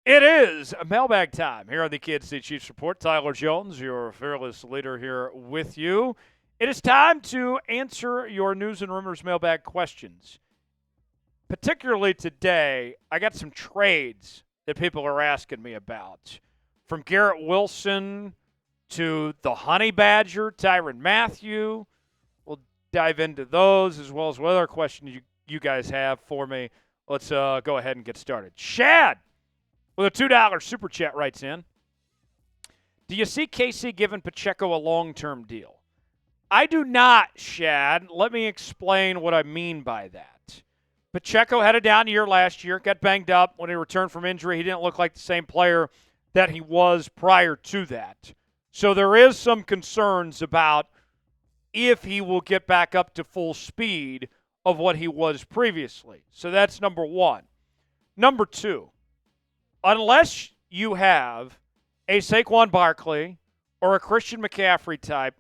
It is mailbag time here on the Kansas City Chiefs Report. Tyler Jones, your fearless leader, here with you. It is time to answer your news and rumors mailbag questions. Particularly today, I got some trades that people are asking me about. From Garrett Wilson to the Honey Badger, Tyrann Mathieu. We'll dive into those as well as what other questions you guys have for me. Let's go ahead and get started. Shad with a $2 super chat writes in, do you see KC giving Pacheco a long-term deal? I do not, Shad. Let me explain what I mean by that. Pacheco had a down year last year, got banged up. When he returned from injury, he didn't look like the same player that he was prior to that. So there is some concerns about if he will get back up to full speed of what he was previously. So that's number one. Number two, unless you have a Saquon Barkley or a Christian McCaffrey type,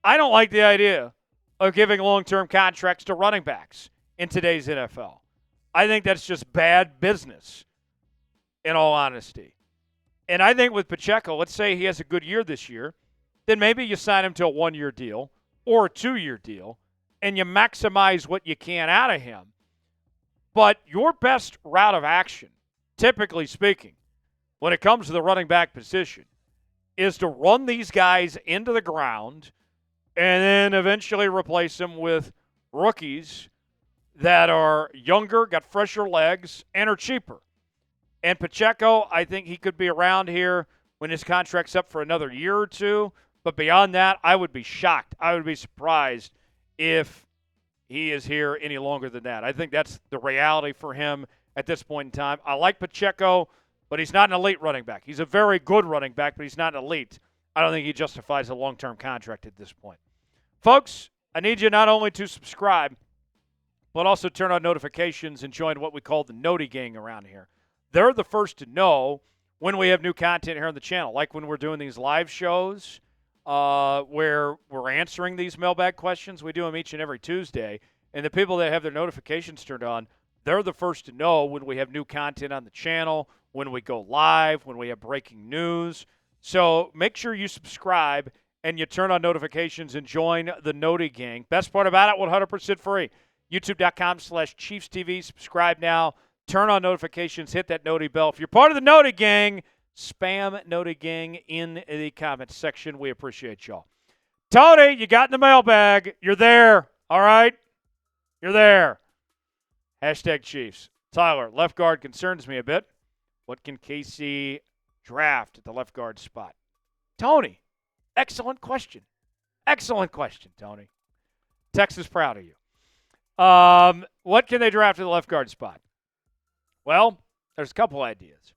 I don't like the idea of giving long-term contracts to running backs in today's NFL. I think that's just bad business, in all honesty. And I think with Pacheco, let's say he has a good year this year, then maybe you sign him to a one-year deal or a two-year deal, and you maximize what you can out of him. But your best route of action, typically speaking, when it comes to the running back position, is to run these guys into the ground and then eventually replace them with rookies that are younger, got fresher legs, and are cheaper. And Pacheco, I think he could be around here when his contract's up for another year or two. But beyond that, I would be shocked. I would be surprised if he is here any longer than that. I think that's the reality for him at this point in time. I like Pacheco, but he's not an elite running back. He's a very good running back, but he's not an elite. I don't think he justifies a long-term contract at this point. Folks, I need you not only to subscribe, but also turn on notifications and join what we call the Noti Gang around here. They're the first to know when we have new content here on the channel, like when we're doing these live shows where we're answering these mailbag questions. We do them each and every Tuesday. And the people that have their notifications turned on, they're the first to know when we have new content on the channel, when we go live, when we have breaking news. So make sure you subscribe and you turn on notifications and join the Noti Gang. Best part about it, 100% free. YouTube.com/ChiefsTV. Subscribe now. Turn on notifications. Hit that Noti bell. If you're part of the Noti Gang, spam Noti Gang in the comments section. We appreciate y'all. Tony, you got in the mailbag. You're there. All right? You're there. Hashtag Chiefs. Tyler, left guard concerns me a bit. What can KC draft at the left guard spot? Tony, excellent question. Excellent question, Tony. Texas proud of you. What can they draft at the left guard spot? Well, there's a couple ideas.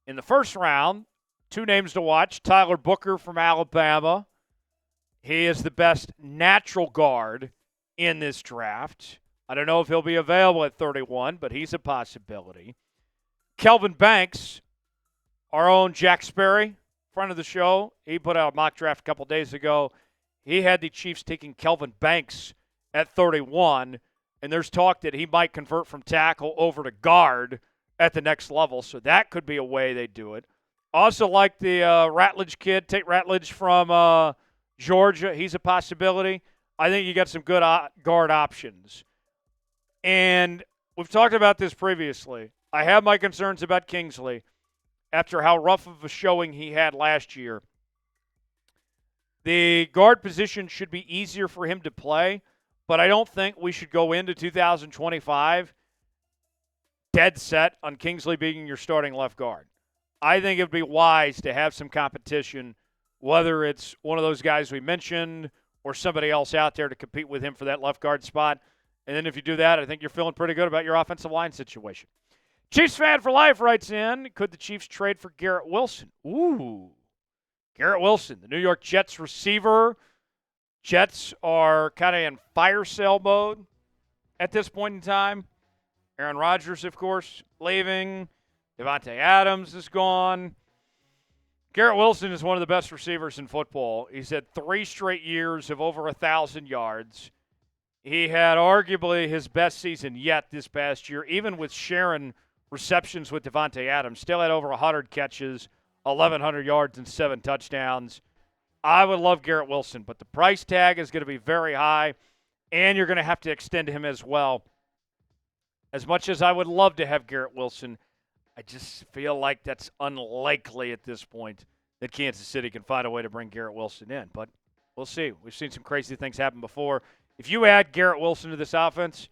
In the first round, two names to watch. Tyler Booker from Alabama. He is the best natural guard in this draft. I don't know if he'll be available at 31, but he's a possibility. Kelvin Banks, our own Jack Sperry, friend of the show. He put out a mock draft a couple days ago. He had the Chiefs taking Kelvin Banks at 31, and there's talk that he might convert from tackle over to guard at the next level, so that could be a way they do it. Also like the Ratledge kid, Tate Ratledge from Georgia. He's a possibility. I think you got some good guard options. And we've talked about this previously. I have my concerns about Kingsley after how rough of a showing he had last year. The guard position should be easier for him to play, but I don't think we should go into 2025 dead set on Kingsley being your starting left guard. I think it would be wise to have some competition, whether it's one of those guys we mentioned or somebody else out there to compete with him for that left guard spot. And then if you do that, I think you're feeling pretty good about your offensive line situation. Chiefs fan for life writes in, could the Chiefs trade for Garrett Wilson? Ooh, Garrett Wilson, the New York Jets receiver. Jets are kind of in fire sale mode at this point in time. Aaron Rodgers, of course, leaving. Devontae Adams is gone. Garrett Wilson is one of the best receivers in football. He's had 3 straight years of over 1,000 yards. He had arguably his best season yet this past year, even with Sharon receptions with Devontae Adams. Still had over 100 catches, 1,100 yards, and 7 touchdowns. I would love Garrett Wilson, but the price tag is going to be very high, and you're going to have to extend him as well. As much as I would love to have Garrett Wilson, I just feel like that's unlikely at this point that Kansas City can find a way to bring Garrett Wilson in. But we'll see. We've seen some crazy things happen before. If you add Garrett Wilson to this offense,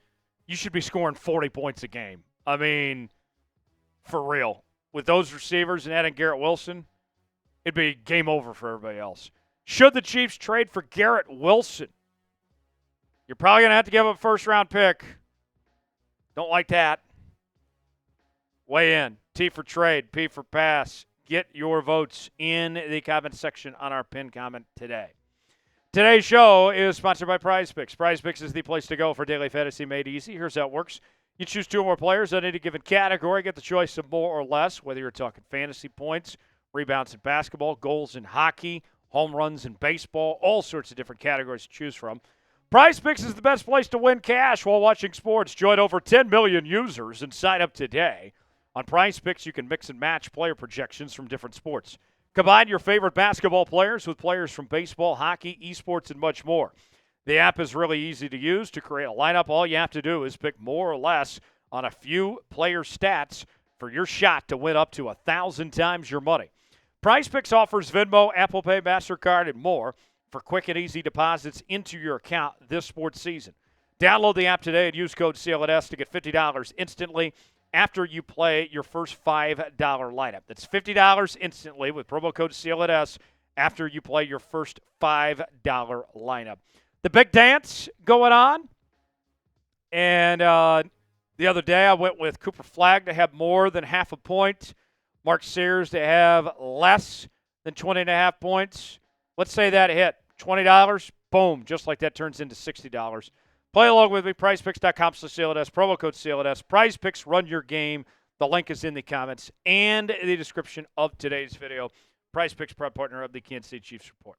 you should be scoring 40 points a game. I mean, for real. With those receivers and adding Garrett Wilson, it'd be game over for everybody else. Should the Chiefs trade for Garrett Wilson? You're probably going to have to give up a first-round pick. Don't like that. Weigh in. T for trade, P for pass. Get your votes in the comment section on our pinned comment today. Today's show is sponsored by Prize Picks. Prize Picks is the place to go for daily fantasy made easy. Here's how it works. You choose 2 or more players on any given category. Get the choice of more or less, whether you're talking fantasy points, rebounds in basketball, goals in hockey, home runs in baseball, all sorts of different categories to choose from. Prize Picks is the best place to win cash while watching sports. Join over 10 million users and sign up today. On Prize Picks, you can mix and match player projections from different sports. Combine your favorite basketball players with players from baseball, hockey, esports, and much more. The app is really easy to use. To create a lineup, all you have to do is pick more or less on a few player stats for your shot to win up to 1,000 times your money. Prize Picks offers Venmo, Apple Pay, MasterCard, and more for quick and easy deposits into your account this sports season. Download the app today and use code CLNS to get $50 instantly after you play your first $5 lineup. That's $50 instantly with promo code CLNS after you play your first $5 lineup. The big dance going on. And the other day I went with Cooper Flagg to have more than half a point. Mark Sears to have less than 20.5 points. Let's say that hit. $20, boom, just like that turns into $60. Play along with me, prizepicks.com/CLNS, promo code CLNS. Prize Picks, run your game. The link is in the comments and the description of today's video. Prize Picks, proud partner of the Kansas City Chiefs Report.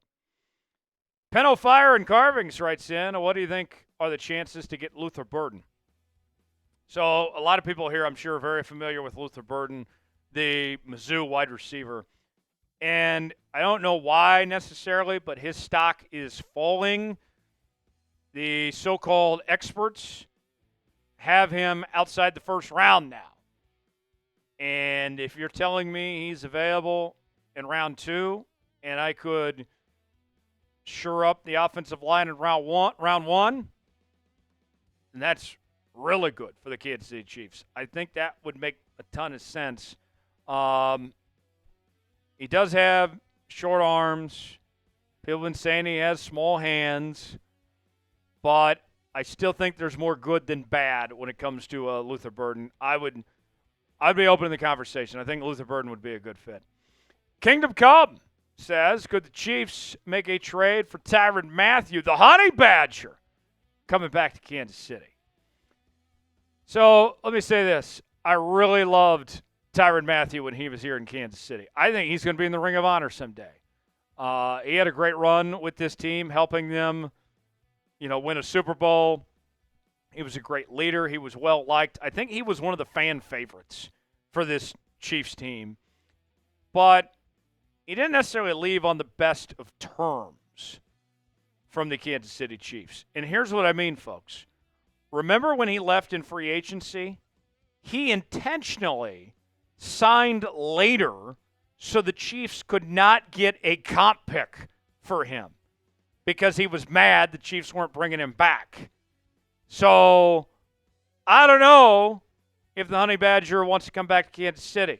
Penno Fire and Carvings writes in, what do you think are the chances to get Luther Burden? So a lot of people here, I'm sure, are very familiar with Luther Burden, the Mizzou wide receiver. And I don't know why necessarily, but his stock is falling. The so-called experts have him outside the first round now. And if you're telling me he's available in round 2 and I could shore up the offensive line in round one, and that's really good for the Kansas City Chiefs. I think that would make a ton of sense. He does have short arms. People have been saying he has small hands. But I still think there's more good than bad when it comes to Luther Burden. I'd be open to the conversation. I think Luther Burden would be a good fit. Kingdom Come says, could the Chiefs make a trade for Tyrann Mathieu, the Honey Badger, coming back to Kansas City? So let me say this. I really loved Tyrann Mathieu when he was here in Kansas City. I think he's going to be in the Ring of Honor someday. He had a great run with this team, helping them win a Super Bowl. He was a great leader. He was well-liked. I think he was one of the fan favorites for this Chiefs team. But he didn't necessarily leave on the best of terms from the Kansas City Chiefs. And here's what I mean, folks. Remember when he left in free agency? He intentionally signed later so the Chiefs could not get a comp pick for him, because he was mad the Chiefs weren't bringing him back. So I don't know if the Honey Badger wants to come back to Kansas City.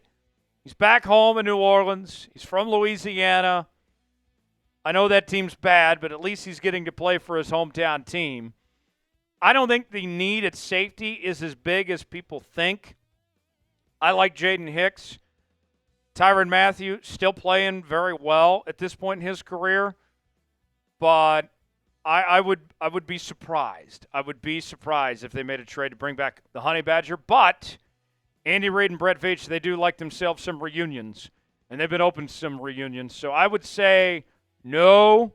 He's back home in New Orleans. He's from Louisiana. I know that team's bad, but at least he's getting to play for his hometown team. I don't think the need at safety is as big as people think. I like Jaden Hicks. Tyrann Mathieu still playing very well at this point in his career. But I would be surprised. I would be surprised if they made a trade to bring back the Honey Badger. But Andy Reid and Brett Veach, they do like themselves some reunions. And they've been open to some reunions. So I would say no,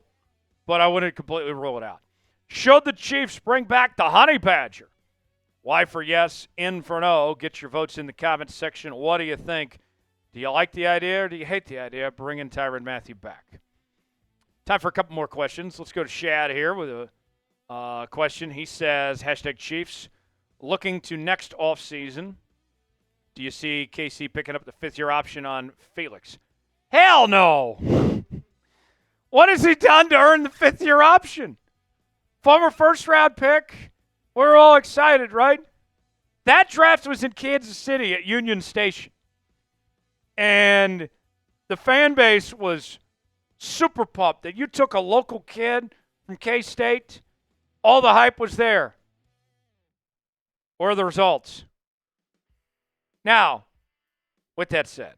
but I wouldn't completely rule it out. Should the Chiefs bring back the Honey Badger? Y for yes, N for no. Get your votes in the comments section. What do you think? Do you like the idea or do you hate the idea of bringing Tyrann Mathieu back? Time for a couple more questions. Let's go to Shad here with a question. He says, #Chiefs, looking to next offseason, do you see KC picking up the fifth-year option on Felix? Hell no! What has he done to earn the fifth-year option? Former first-round pick. We're all excited, right? That draft was in Kansas City at Union Station. And the fan base was super pumped that you took a local kid from K-State. All the hype was there. What are the results? Now, with that said,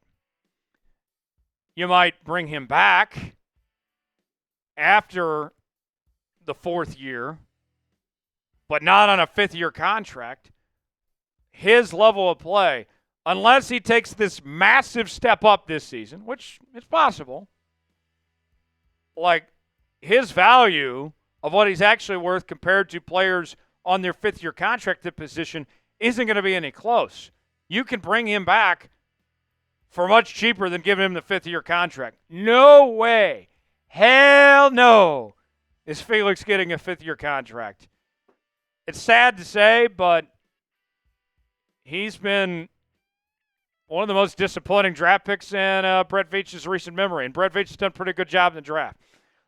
you might bring him back after the fourth year, but not on a fifth-year contract. His level of play, unless he takes this massive step up this season, which is possible, like his value of what he's actually worth compared to players on their fifth-year contracted position isn't going to be any close. You can bring him back for much cheaper than giving him the fifth-year contract. No way. Hell no is Felix getting a fifth-year contract. It's sad to say, but he's been one of the most disappointing draft picks in Brett Veach's recent memory, and Brett Veach has done a pretty good job in the draft.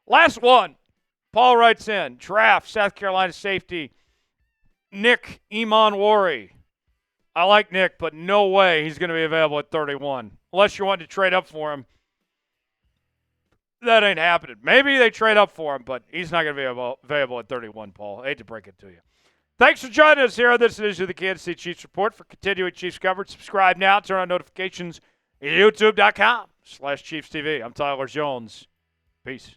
Last one. Paul writes in, draft, South Carolina safety, Nick Imanwari. I like Nick, but no way he's going to be available at 31. Unless you want to trade up for him. That ain't happening. Maybe they trade up for him, but he's not going to be available at 31, Paul. I hate to break it to you. Thanks for joining us here on this edition of the Kansas City Chiefs Report. For continuing Chiefs coverage, subscribe now. Turn on notifications at youtube.com/ChiefsTV. I'm Tyler Jones. Peace.